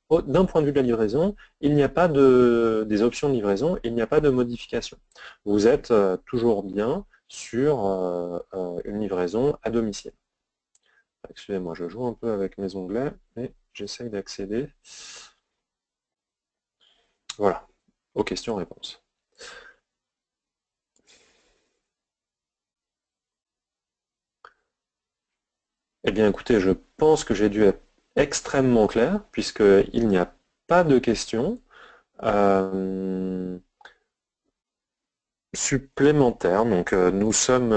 S1: d'un point de vue de la livraison, il n'y a pas des options de livraison, il n'y a pas de modification. Vous êtes toujours bien sur une livraison à domicile. Excusez-moi, je joue un peu avec mes onglets, mais j'essaye d'accéder. Voilà, aux questions-réponses. Eh bien, écoutez, je pense que j'ai dû être extrêmement clair, puisqu'il n'y a pas de questions supplémentaires. Donc, nous sommes...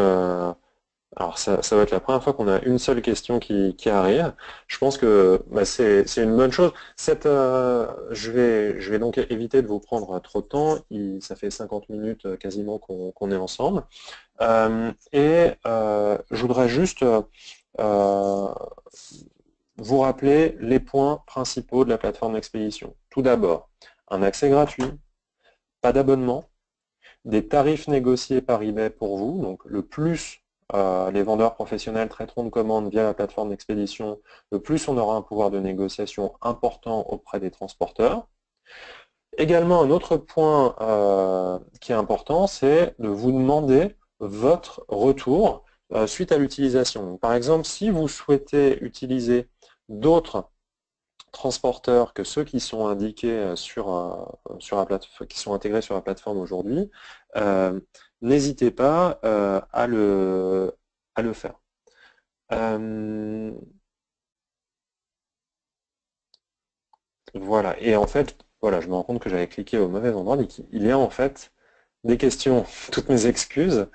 S1: alors, ça va être la première fois qu'on a une seule question qui arrive. Je pense que bah, c'est une bonne chose. Je vais donc éviter de vous prendre trop de temps. Ça fait 50 minutes quasiment qu'on est ensemble. Je voudrais juste vous rappeler les points principaux de la plateforme d'expédition. Tout d'abord, un accès gratuit, pas d'abonnement, des tarifs négociés par eBay pour vous, donc le plus les vendeurs professionnels traiteront de commandes via la plateforme d'expédition, le plus on aura un pouvoir de négociation important auprès des transporteurs. Également, un autre point qui est important, c'est de vous demander votre retour suite à l'utilisation. Par exemple, si vous souhaitez utiliser d'autres transporteurs que ceux qui sont indiqués sur la plateforme, qui sont intégrés sur la plateforme aujourd'hui, n'hésitez pas à le faire. Voilà, et en fait, voilà, je me rends compte que j'avais cliqué au mauvais endroit, mais il y a en fait des questions, toutes mes excuses,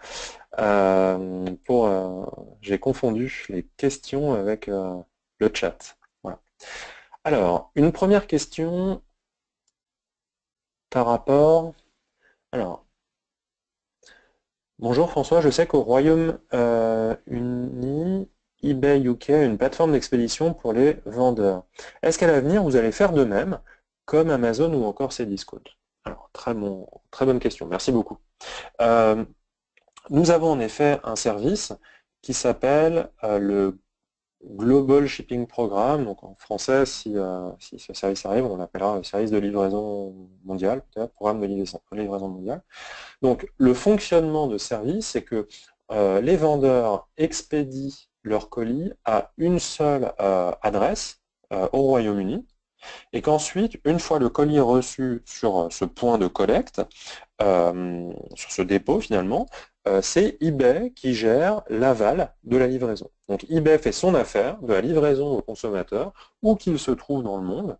S1: j'ai confondu les questions avec le chat. Voilà. Alors, une première question par rapport... Alors, bonjour François, je sais qu'au Royaume-Uni, eBay UK a une plateforme d'expédition pour les vendeurs. Est-ce qu'à l'avenir, vous allez faire de même, comme Amazon ou encore Cdiscount? Alors, très bonne question, merci beaucoup. Nous avons en effet un service qui s'appelle le Global Shipping Programme. Donc en français, si ce service arrive, on l'appellera le service de livraison mondiale, peut-être, programme de livraison mondiale. Donc le fonctionnement de service, c'est que les vendeurs expédient leurs colis à une seule adresse au Royaume-Uni, et qu'ensuite, une fois le colis reçu sur ce point de collecte, sur ce dépôt finalement, c'est eBay qui gère l'aval de la livraison. Donc eBay fait son affaire de la livraison au consommateur, où qu'il se trouve dans le monde,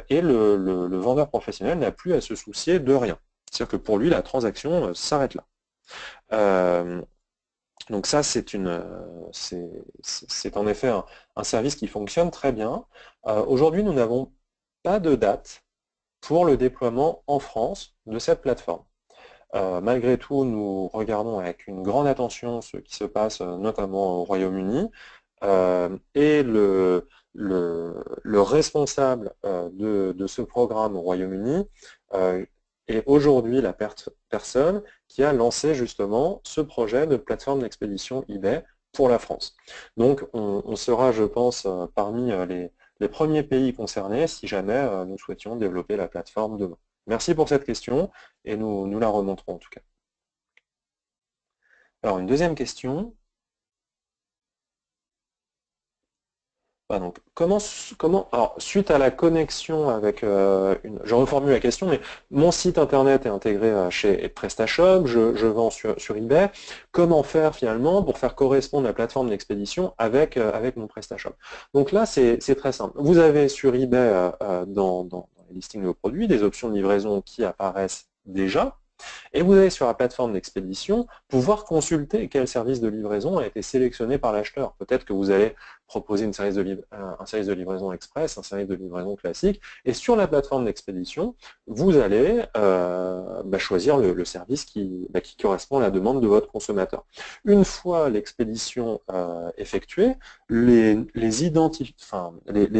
S1: et le vendeur professionnel n'a plus à se soucier de rien. C'est-à-dire que pour lui, la transaction s'arrête là. Donc ça, c'est en effet un service qui fonctionne très bien. Aujourd'hui, nous n'avons pas de date pour le déploiement en France de cette plateforme. Malgré tout, nous regardons avec une grande attention ce qui se passe notamment au Royaume-Uni, et le responsable de ce programme au Royaume-Uni est aujourd'hui la personne qui a lancé justement ce projet de plateforme d'expédition eBay pour la France. Donc on sera, je pense, parmi les premiers pays concernés si jamais nous souhaitions développer la plateforme demain. Merci pour cette question et nous la remonterons en tout cas. Alors une deuxième question. Donc, alors, suite à la connexion avec je reformule la question, mais mon site internet est intégré chez PrestaShop, je vends sur eBay. Comment faire finalement pour faire correspondre la plateforme d'expédition avec mon PrestaShop? Donc là, c'est très simple. Vous avez sur eBay, dans les listings de vos produits, des options de livraison qui apparaissent déjà. Et vous allez sur la plateforme d'expédition pouvoir consulter quel service de livraison a été sélectionné par l'acheteur. Peut-être que vous allez proposer un service de livraison express, un service de livraison classique, et sur la plateforme d'expédition, vous allez choisir le service qui correspond à la demande de votre consommateur. Une fois l'expédition effectuée, les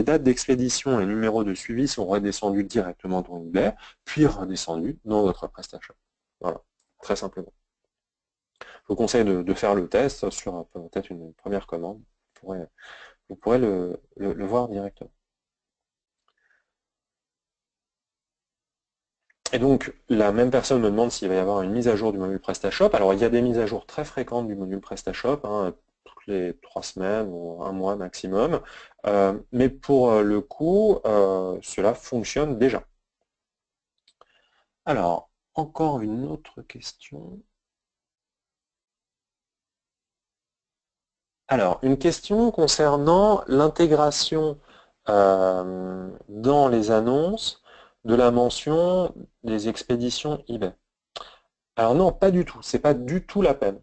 S1: dates d'expédition et numéros de suivi sont redescendus directement dans eBay, puis redescendus dans votre PrestaShop. Voilà, très simplement. Je vous conseille de faire le test sur peut-être une première commande. Vous pourrez le voir directement. Et donc, la même personne me demande s'il va y avoir une mise à jour du module PrestaShop. Alors, il y a des mises à jour très fréquentes du module PrestaShop, toutes les 3 semaines ou 1 mois maximum. Mais pour le coup, cela fonctionne déjà. Alors, encore une autre question. Alors, une question concernant l'intégration dans les annonces de la mention des expéditions eBay. Alors non, pas du tout, c'est pas du tout la peine.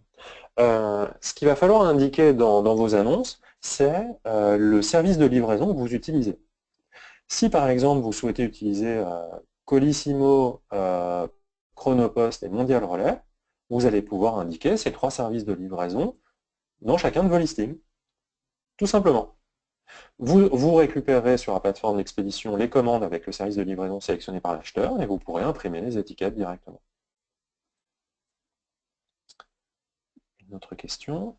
S1: Ce qu'il va falloir indiquer dans vos annonces, c'est le service de livraison que vous utilisez. Si par exemple vous souhaitez utiliser Colissimo, Chronopost et Mondial Relais, vous allez pouvoir indiquer ces 3 services de livraison dans chacun de vos listings, tout simplement. Vous récupérez sur la plateforme d'expédition les commandes avec le service de livraison sélectionné par l'acheteur et vous pourrez imprimer les étiquettes directement. Une autre question.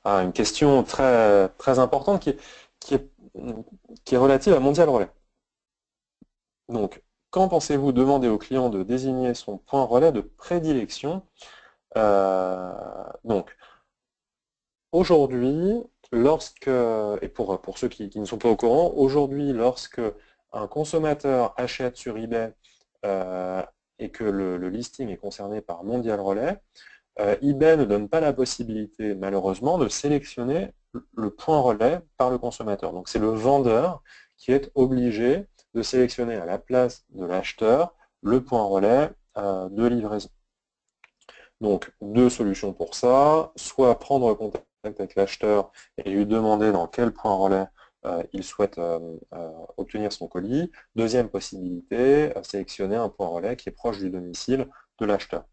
S1: Une question très, très importante qui est relative à Mondial Relais. Donc, quand pensez-vous demander au client de désigner son point relais de prédilection? Donc, aujourd'hui, et pour ceux qui ne sont pas au courant, aujourd'hui, lorsque un consommateur achète sur eBay et que le listing est concerné par Mondial Relais, eBay ne donne pas la possibilité, malheureusement, de sélectionner le point relais par le consommateur. Donc c'est le vendeur qui est obligé de sélectionner à la place de l'acheteur le point relais de livraison. Donc 2 solutions pour ça, soit prendre contact avec l'acheteur et lui demander dans quel point relais il souhaite obtenir son colis. Deuxième possibilité, sélectionner un point relais qui est proche du domicile de l'acheteur.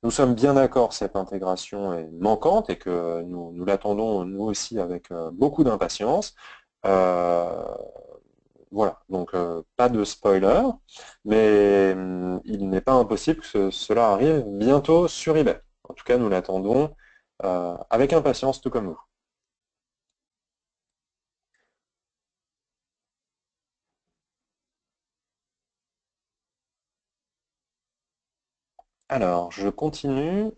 S1: Nous sommes bien d'accord, cette intégration est manquante et que nous l'attendons nous aussi avec beaucoup d'impatience. Voilà, donc pas de spoiler, mais il n'est pas impossible que cela arrive bientôt sur eBay. En tout cas, nous l'attendons avec impatience, tout comme vous. Alors, je continue.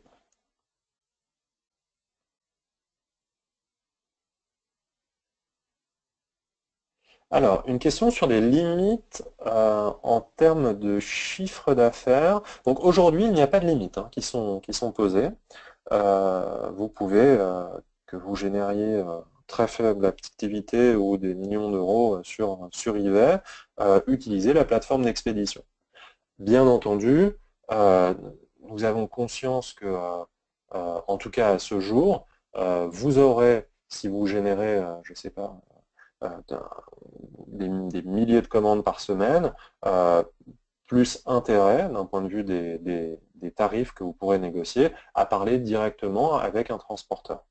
S1: Alors, une question sur les limites en termes de chiffre d'affaires. Donc aujourd'hui, il n'y a pas de limites qui sont posées. Vous pouvez, que vous génériez très faible activité ou des millions d'euros sur eBay, utiliser la plateforme d'expédition. Bien entendu, nous avons conscience que, en tout cas à ce jour, vous aurez, si vous générez, je ne sais pas, des milliers de commandes par semaine, plus intérêt, d'un point de vue des tarifs que vous pourrez négocier, à parler directement avec un transporteur.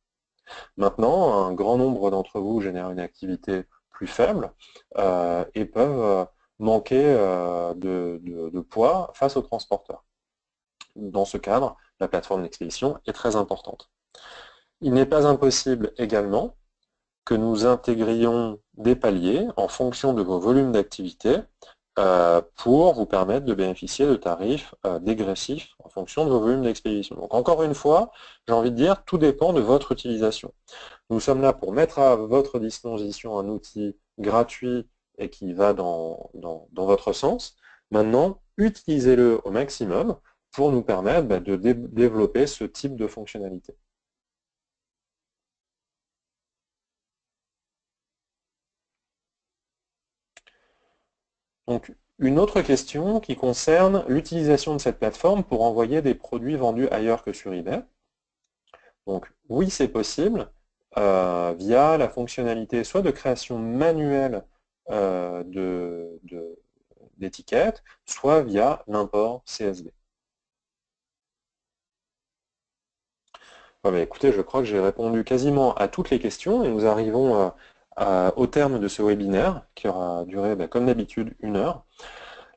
S1: Maintenant, un grand nombre d'entre vous génèrent une activité plus faible et peuvent manquer de poids face au transporteur. Dans ce cadre, la plateforme d'expédition est très importante. Il n'est pas impossible également que nous intégrions des paliers en fonction de vos volumes d'activité pour vous permettre de bénéficier de tarifs dégressifs en fonction de vos volumes d'expédition. Donc encore une fois, j'ai envie de dire, tout dépend de votre utilisation. Nous sommes là pour mettre à votre disposition un outil gratuit et qui va dans votre sens. Maintenant, utilisez-le au maximum pour nous permettre de développer ce type de fonctionnalité. Donc, une autre question qui concerne l'utilisation de cette plateforme pour envoyer des produits vendus ailleurs que sur eBay. Donc, oui, c'est possible via la fonctionnalité soit de création manuelle d'étiquettes, soit via l'import CSV. Écoutez, je crois que j'ai répondu quasiment à toutes les questions et nous arrivons au terme de ce webinaire qui aura duré, comme d'habitude, 1 heure.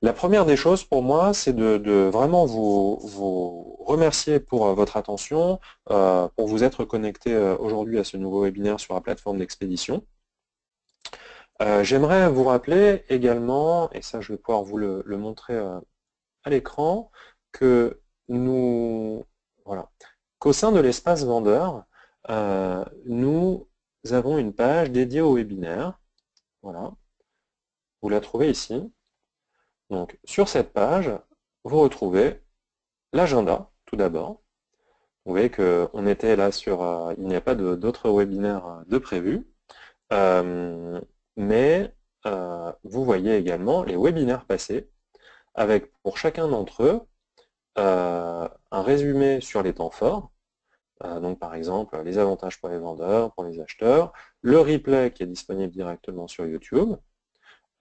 S1: La première des choses pour moi, c'est de vraiment vous remercier pour votre attention, pour vous être connecté aujourd'hui à ce nouveau webinaire sur la plateforme d'expédition. J'aimerais vous rappeler également, et ça je vais pouvoir vous le montrer à l'écran, que qu'au sein de l'espace vendeur, nous avons une page dédiée au webinaire. Voilà. Vous la trouvez ici. Donc, sur cette page, vous retrouvez l'agenda, tout d'abord. Vous voyez qu'on était là sur... il n'y a pas d'autres webinaires de prévus. Mais vous voyez également les webinaires passés, avec pour chacun d'entre eux un résumé sur les temps forts. Donc par exemple, les avantages pour les vendeurs, pour les acheteurs, le replay qui est disponible directement sur YouTube,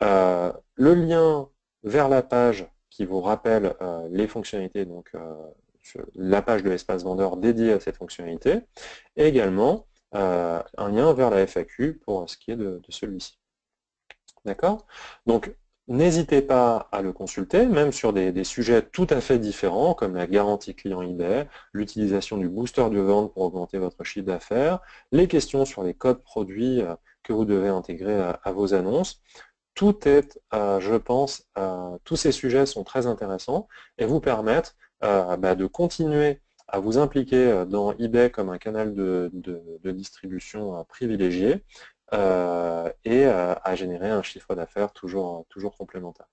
S1: le lien vers la page qui vous rappelle les fonctionnalités, donc la page de l'espace vendeur dédiée à cette fonctionnalité, et également un lien vers la FAQ pour ce qui est de celui-ci. D'accord? Donc, n'hésitez pas à le consulter, même sur des sujets tout à fait différents, comme la garantie client eBay, l'utilisation du booster de vente pour augmenter votre chiffre d'affaires, les questions sur les codes produits que vous devez intégrer à vos annonces. Tout est, je pense, tous ces sujets sont très intéressants et vous permettent de continuer à vous impliquer dans eBay comme un canal de distribution privilégié et à générer un chiffre d'affaires toujours complémentaire.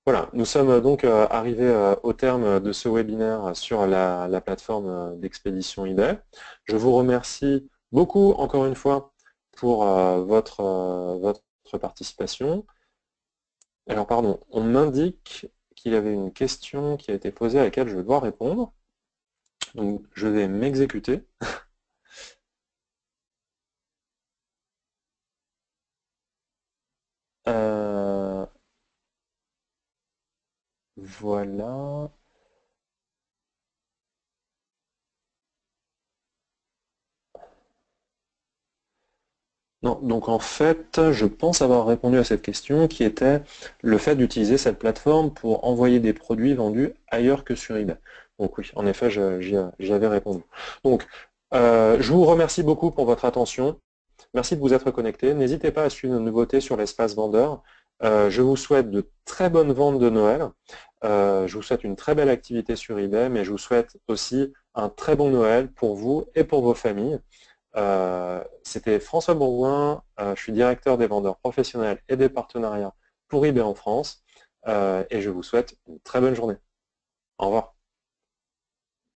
S1: Voilà, nous sommes donc arrivés au terme de ce webinaire sur la plateforme d'expédition eBay. Je vous remercie beaucoup, encore une fois, pour votre participation. Alors, pardon, on m'indique qu'il y avait une question qui a été posée à laquelle je vais devoir répondre. Donc, je vais m'exécuter. Voilà. Non, donc en fait, je pense avoir répondu à cette question qui était le fait d'utiliser cette plateforme pour envoyer des produits vendus ailleurs que sur eBay. Donc oui, en effet, j'y avais répondu. Donc, je vous remercie beaucoup pour votre attention. Merci de vous être connecté. N'hésitez pas à suivre nos nouveautés sur l'espace vendeur. Je vous souhaite de très bonnes ventes de Noël. Je vous souhaite une très belle activité sur eBay, mais je vous souhaite aussi un très bon Noël pour vous et pour vos familles. C'était François Bourgoin, je suis directeur des vendeurs professionnels et des partenariats pour eBay en France, et je vous souhaite une très bonne journée. Au revoir.